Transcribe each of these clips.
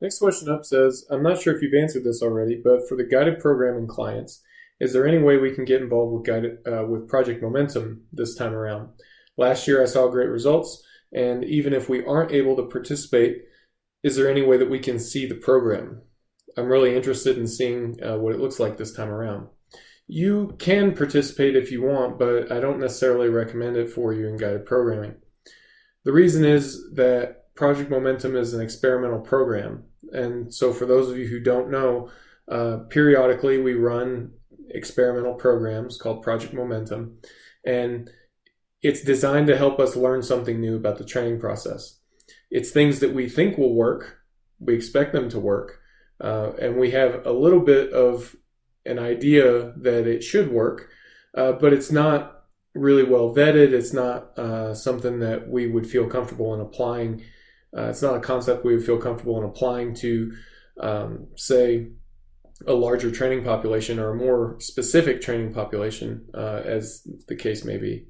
Next question up says, I'm not sure if you've answered this already, but for the guided programming clients, is there any way we can get involved with Project Momentum this time around? Last year I saw great results, and even if we aren't able to participate, is there any way that we can see the program? I'm really interested in seeing what it looks like this time around. You can participate if you want, but I don't necessarily recommend it for you in guided programming. The reason is that Project Momentum is an experimental program. And so, for those of you who don't know, periodically we run experimental programs called Project Momentum. And it's designed to help us learn something new about the training process. It's things that we think will work, we expect them to work, and we have a little bit of an idea that it should work, but it's not really well vetted. It's not something that we would feel comfortable in applying. It's not a concept we would feel comfortable in applying to, say, a larger training population or a more specific training population, as the case may be.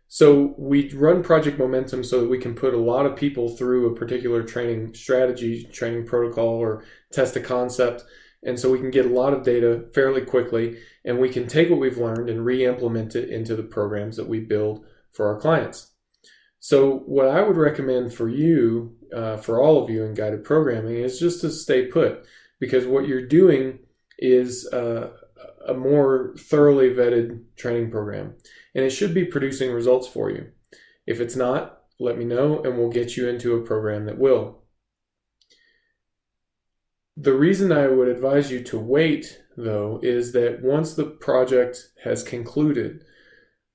So we run Project Momentum so that we can put a lot of people through a particular training strategy, training protocol, or test a concept. And so we can get a lot of data fairly quickly, and we can take what we've learned and re-implement it into the programs that we build for our clients. So what I would recommend for you, for all of you in guided programming, is just to stay put, because what you're doing is a more thoroughly vetted training program, and it should be producing results for you. If it's not, let me know, and we'll get you into a program that will. The reason I would advise you to wait, though, is that once the project has concluded,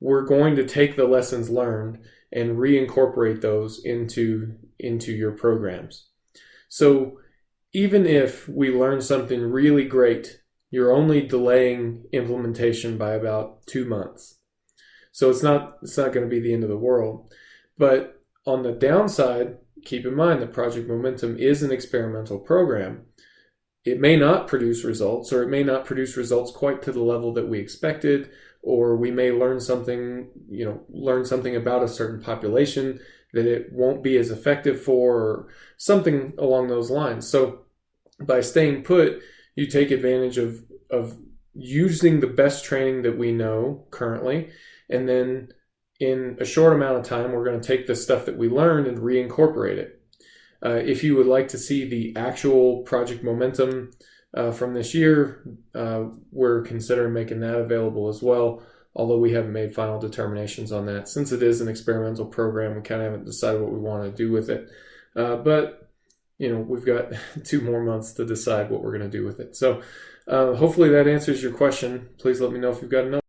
we're going to take the lessons learned and reincorporate those into your programs. So even if we learn something really great, you're only delaying implementation by about 2 months. So it's not going to be the end of the world. But on the downside, keep in mind that Project Momentum is an experimental program. It may not produce results, or it may not produce results quite to the level that we expected, or we may learn something about a certain population that it won't be as effective for, or something along those lines. So by staying put, you take advantage of using the best training that we know currently, and then in a short amount of time, we're going to take the stuff that we learned and reincorporate it. If you would like to see the actual Project Momentum from this year, we're considering making that available as well, although we haven't made final determinations on that. Since it is an experimental program, we kind of haven't decided what we want to do with it. But we've got 2 more months to decide what we're going to do with it. So hopefully that answers your question. Please let me know if you've got another.